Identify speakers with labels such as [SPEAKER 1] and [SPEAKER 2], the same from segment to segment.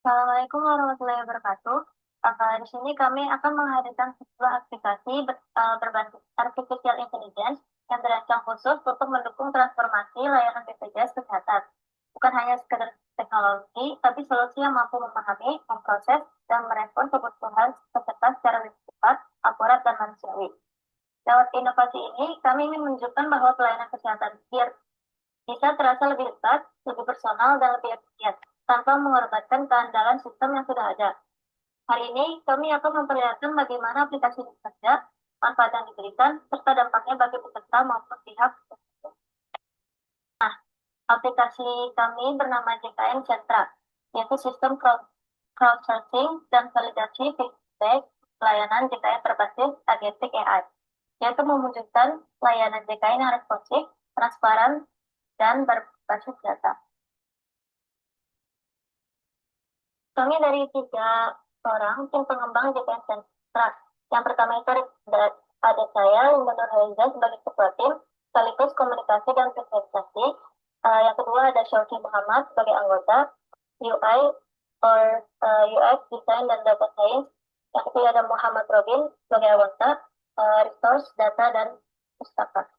[SPEAKER 1] Assalamualaikum warahmatullahi wabarakatuh. Di sini kami akan menghadirkan sebuah aplikasi berbasis artificial intelligence yang dirancang khusus untuk mendukung transformasi layanan BPJS Kesehatan. Bukan hanya sekedar teknologi, tapi solusi yang mampu memahami, memproses, dan merespon kebutuhan peserta secara lebih cepat, akurat, dan manusiawi. Lewat inovasi ini, kami ingin menunjukkan bahwa pelayanan kesehatan bisa terasa lebih dekat, lebih personal, dan lebih efisien, tanpa mengorbankan keandalan sistem yang sudah ada. Hari ini, kami akan memperlihatkan bagaimana aplikasi ini bekerja, manfaat yang diberikan, serta dampaknya bagi peserta maupun pihak. Nah, aplikasi kami bernama JKN Sentra, yaitu sistem crowdsourcing dan validasi feedback pelayanan JKN berbasis agentic AI, yaitu mewujudkan layanan JKN yang responsif, transparan, dan berbasis data. Kami dari 3 orang tim pengembang JPN Sentra. Yang pertama itu ada saya, Linda Nurhaliza, sebagai ketua tim, sekaligus komunikasi dan presentasi. Yang kedua ada Syauki Muhammad sebagai anggota, UI or UX, Design, dan Data Science. Yang ketiga ada Muhammad Robin sebagai anggota, Resource, Data, dan Pustaka.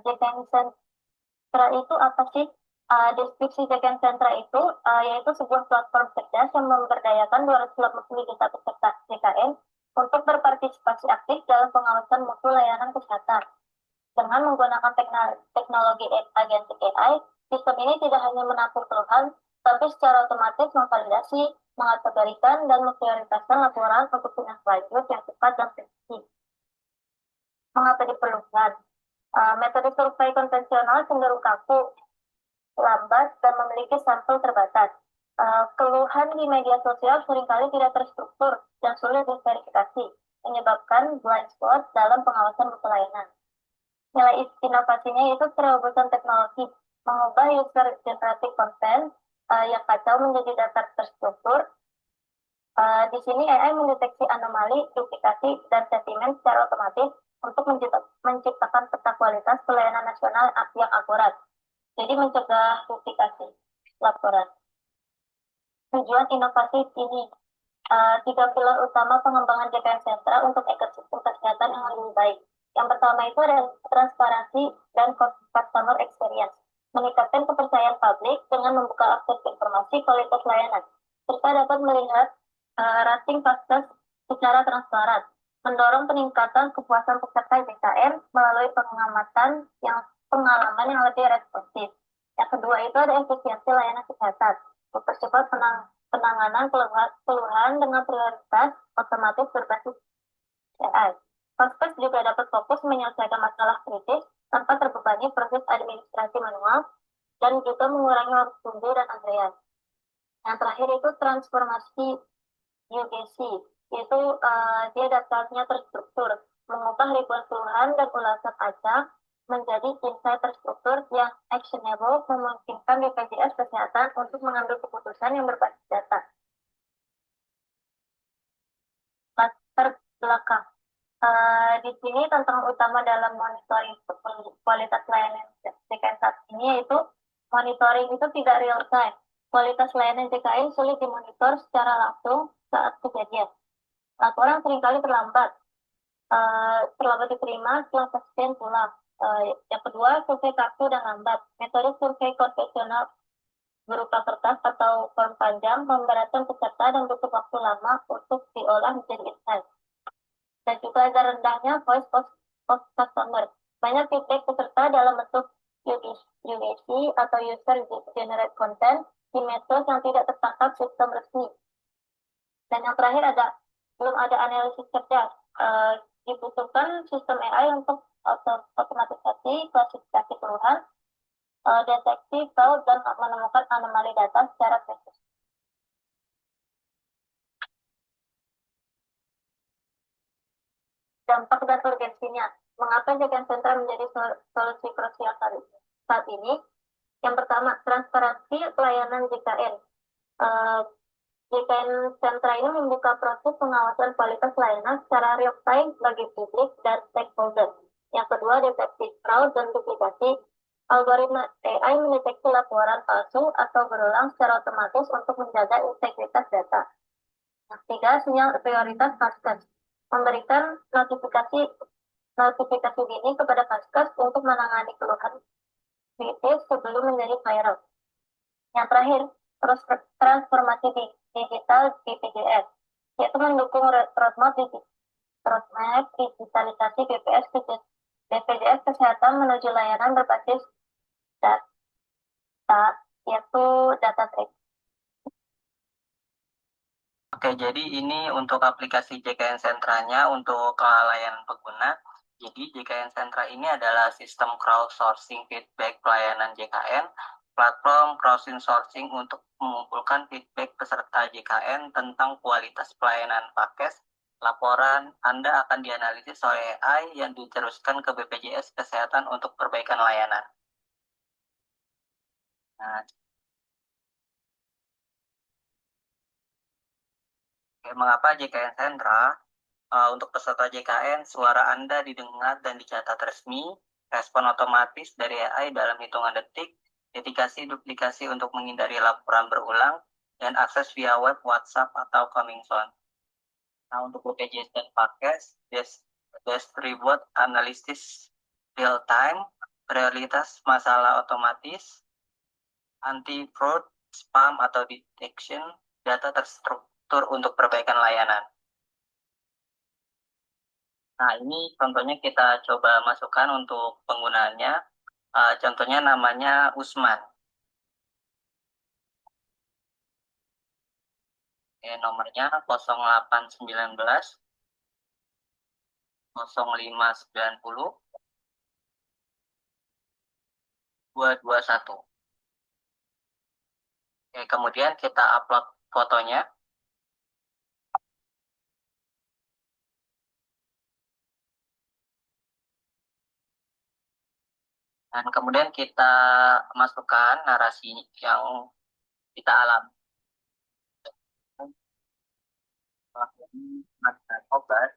[SPEAKER 1] JPN Sentra itu apa sih? Deskripsi Jagan Sentra itu yaitu sebuah platform cerdas yang memberdayakan 280 juta peserta JKN untuk berpartisipasi aktif dalam pengawasan mutu layanan kesehatan. Dengan menggunakan teknologi agentic AI, sistem ini tidak hanya menampung keluhan, tapi secara otomatis memvalidasi, mengategorikan, dan memprioritaskan laporan untuk tindak lanjut yang cepat dan presisi. Mengapa diperlukan? Metode survei konvensional cenderung kaku, lambat, dan memiliki sampel terbatas. Keluhan di media sosial seringkali tidak terstruktur dan sulit diverifikasi, menyebabkan blind spot dalam pengawasan pelayanan. Nilai inovasinya yaitu terobosan teknologi, mengubah user generated content yang kacau menjadi data terstruktur. Di sini AI mendeteksi anomali, duplikasi, dan sentimen secara otomatis untuk menciptakan peta kualitas pelayanan nasional yang akurat. Jadi mencegah duplikasi laporan. Tujuan inovasi ini, 3 pilar utama pengembangan JKN Sentra untuk ekosistem kesehatan yang lebih baik. Yang pertama itu adalah transparansi dan customer experience, meningkatkan kepercayaan publik dengan membuka akses informasi kualitas layanan, serta dapat melihat rating fakta secara transparan, mendorong peningkatan kepuasan peserta JKN melalui pengalaman yang lebih responsif. Yang kedua itu ada efisiensi layanan kesehatan, mempercepat penanganan keluhan dengan prioritas otomatis berbasis AI. Vaskes juga dapat fokus menyelesaikan masalah kritis tanpa terbebani proses administrasi manual dan juga mengurangi waktu tunggu dan antrean. Yang terakhir itu transformasi UGC, yaitu dia datanya terstruktur, mengubah ribuan keluhan dan ulasan acak menjadi insight terstruktur yang actionable, memungkinkan BPJS Kesehatan untuk mengambil keputusan yang berbasis data. Latar belakang. Di sini tantangan utama dalam monitoring kualitas layanan JKN saat ini yaitu monitoring itu tidak real time. Kualitas layanan JKN sulit dimonitor secara langsung saat kejadian. Laporan seringkali terlambat diterima setelah pasien pulang. Yang kedua, survei kartu dan lambat. Metode survei konvensional berupa kertas atau form panjang memberatkan peserta dan butuh waktu lama untuk diolah menjadi insight. Dan juga ada rendahnya voice of customer. Banyak feedback peserta dalam bentuk UGC atau user generate content di medsos yang tidak tertangkap sistem resmi. Dan yang terakhir belum ada analisis cerdas. Dibutuhkan sistem AI untuk otomatisasi klasifikasi keluhan, deteksi fraud, dan menemukan anomali data secara presis. Dampak dan urgensinya. Mengapa JKN Sentra menjadi solusi krusial saat ini? Yang pertama, transparansi pelayanan JKN. JKN Sentra ini membuka proses pengawasan kualitas layanan secara real time bagi publik dan stakeholder. Yang kedua, deteksi fraud dan duplikasi. Algoritma AI mendeteksi laporan palsu atau berulang secara otomatis untuk menjaga integritas data. Nah, tiga, sinyal prioritas Vaskes. Memberikan notifikasi notifikasi dini kepada Vaskes untuk menangani keluhan kritis sebelum menjadi viral. Yang terakhir, terus transformasi digital BPJS, yaitu mendukung roadmap digitalisasi BPJS Kesehatan menuju layanan berbasis data, yaitu data tracking.
[SPEAKER 2] Oke, jadi ini untuk aplikasi JKN Sentranya untuk layanan pengguna. Jadi JKN Sentra ini adalah sistem crowdsourcing feedback pelayanan JKN, platform crowdsourcing untuk mengumpulkan feedback peserta JKN tentang kualitas pelayanan paket. Laporan Anda akan dianalisis oleh AI yang diteruskan ke BPJS Kesehatan untuk perbaikan layanan. Nah, mengapa JKN Sentra? Untuk peserta JKN, suara Anda didengar dan dicatat resmi, respon otomatis dari AI dalam hitungan detik, mitigasi duplikasi untuk menghindari laporan berulang, dan akses via web, WhatsApp, atau coming soon. Nah, untuk BPJS dan Pakes, distribute analisis real time, prioritas masalah otomatis, anti-fraud, spam, atau detection, data terstruktur untuk perbaikan layanan. Nah, ini contohnya kita coba masukkan untuk penggunaannya. Contohnya namanya Usman. Nomornya 0819 0590 221. Kemudian kita upload fotonya. Dan kemudian kita masukkan narasi yang kita alami. Obat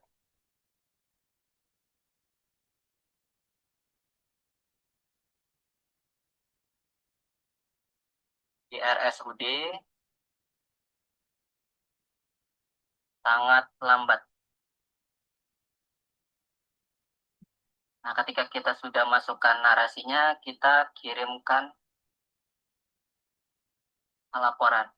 [SPEAKER 2] di RSUD sangat lambat. Nah, ketika kita sudah masukkan narasinya, kita kirimkan laporan.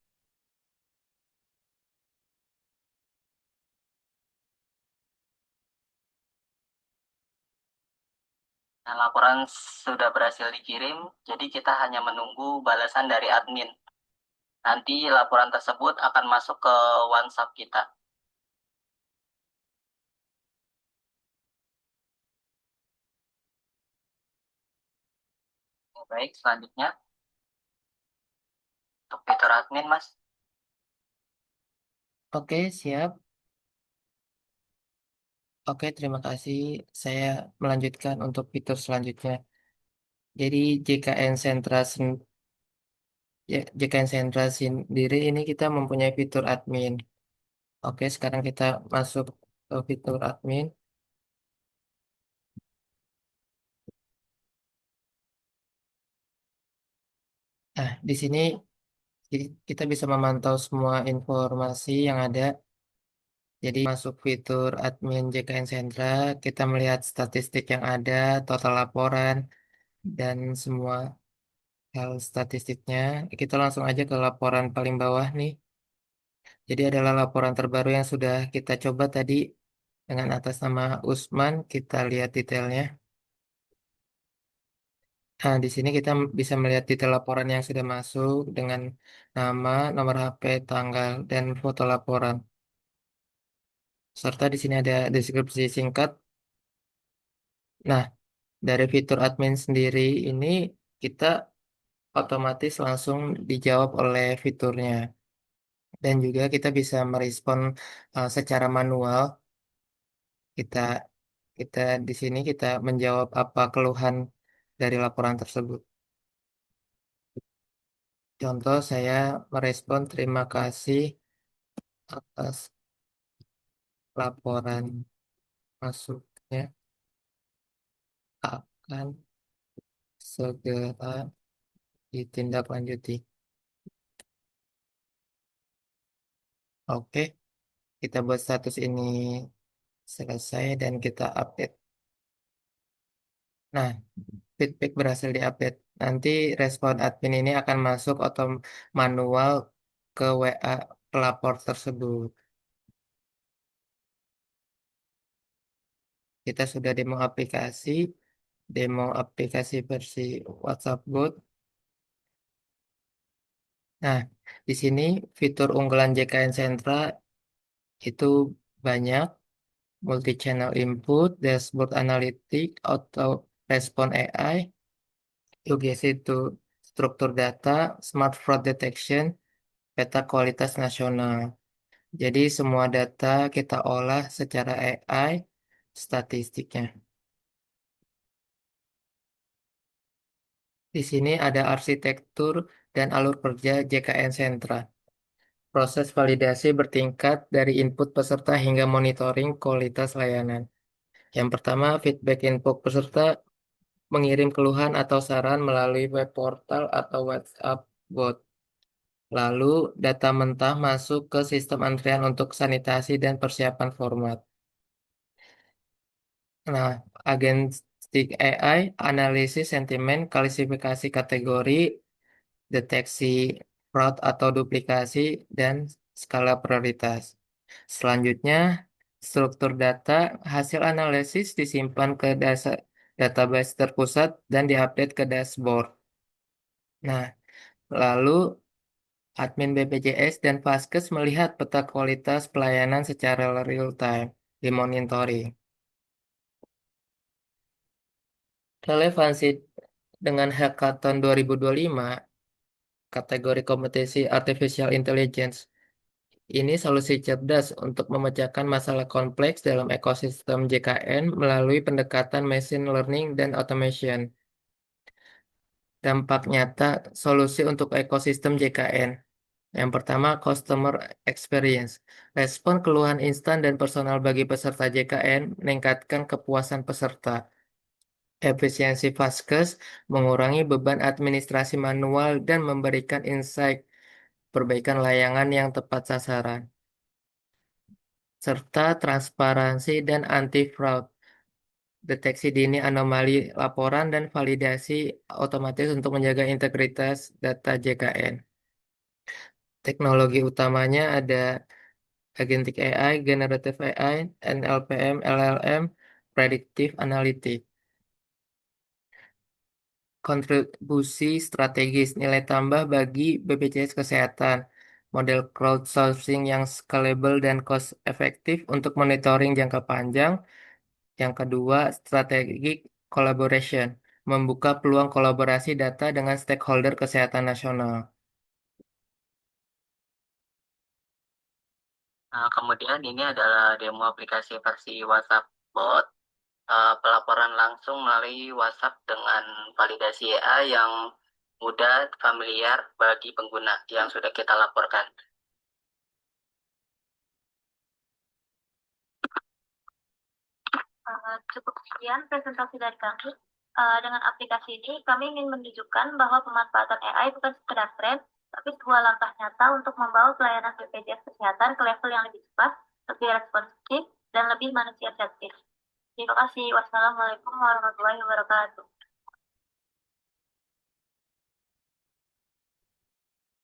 [SPEAKER 2] Nah, laporan sudah berhasil dikirim, jadi kita hanya menunggu balasan dari admin. Nanti laporan tersebut akan masuk ke WhatsApp kita. Baik, selanjutnya untuk fitur admin, Mas.
[SPEAKER 3] Oke, siap. Oke, terima kasih. Saya melanjutkan untuk fitur selanjutnya. Jadi JKN Sentra JKN Sentra sendiri ini kita mempunyai fitur admin. Oke, sekarang kita masuk ke fitur admin. Nah, di sini kita bisa memantau semua informasi yang ada. Jadi masuk fitur admin JKN Sentra, kita melihat statistik yang ada, total laporan, dan semua hal statistiknya. Kita langsung aja ke laporan paling bawah nih. Jadi adalah laporan terbaru yang sudah kita coba tadi dengan atas nama Usman. Kita lihat detailnya. Nah, di sini kita bisa melihat detail laporan yang sudah masuk dengan nama, nomor HP, tanggal, dan foto laporan. Serta di sini ada deskripsi singkat. Nah, dari fitur admin sendiri ini kita otomatis langsung dijawab oleh fiturnya. Dan juga kita bisa merespon secara manual. Kita kita di sini kita menjawab apa keluhan dari laporan tersebut. Contoh saya merespon terima kasih atas laporan masuknya akan segera ditindaklanjuti. Oke, kita buat status ini selesai dan kita update. Nah, feedback berhasil diupdate. Nanti respon admin ini akan masuk atau manual ke WA pelapor tersebut. Kita sudah demo aplikasi versi WhatsApp Bot. Nah, di sini fitur unggulan JKN Sentra itu banyak, multi-channel input, dashboard analitik, auto respon AI, UGC itu struktur data, smart fraud detection, peta kualitas nasional. Jadi semua data kita olah secara AI statistiknya. Di sini ada arsitektur dan alur kerja JKN Sentra. Proses validasi bertingkat dari input peserta hingga monitoring kualitas layanan. Yang pertama, feedback input peserta mengirim keluhan atau saran melalui web portal atau WhatsApp bot. Lalu, data mentah masuk ke sistem antrian untuk sanitasi dan persiapan format. Nah, agentic AI, analisis sentimen, klasifikasi kategori, deteksi fraud atau duplikasi, dan skala prioritas. Selanjutnya, struktur data, hasil analisis disimpan ke database terpusat dan diupdate ke dashboard. Nah, lalu admin BPJS dan Vaskes melihat peta kualitas pelayanan secara real time di monitoring. Relevansi dengan Hackathon 2025, kategori kompetensi Artificial Intelligence. Ini solusi cerdas untuk memecahkan masalah kompleks dalam ekosistem JKN melalui pendekatan machine learning dan automation. Dampak nyata solusi untuk ekosistem JKN. Yang pertama, customer experience. Respon keluhan instan dan personal bagi peserta JKN meningkatkan kepuasan peserta. Efisiensi Vaskes mengurangi beban administrasi manual dan memberikan insight perbaikan layanan yang tepat sasaran, serta transparansi dan anti-fraud. Deteksi dini anomali laporan dan validasi otomatis untuk menjaga integritas data JKN. Teknologi utamanya ada Agentic AI, Generative AI, NLPM, LLM, Predictive Analytics. Kontribusi strategis nilai tambah bagi BPJS Kesehatan. Model crowdsourcing yang scalable dan cost efektif untuk monitoring jangka panjang. Yang kedua, strategi collaboration. Membuka peluang kolaborasi data dengan stakeholder kesehatan nasional.
[SPEAKER 2] Kemudian ini adalah demo aplikasi versi WhatsApp Bot, pelaporan langsung melalui WhatsApp dengan validasi AI yang mudah, familiar bagi pengguna yang sudah kita laporkan.
[SPEAKER 1] Cukup sekian presentasi dari kami. Dengan aplikasi ini, kami ingin menunjukkan bahwa pemanfaatan AI bukan sekedar tren, tapi sebuah langkah nyata untuk membawa pelayanan BPJS Kesehatan ke level yang lebih cepat, lebih responsif, dan lebih manusia sentris. Terima kasih. Wassalamualaikum warahmatullahi wabarakatuh.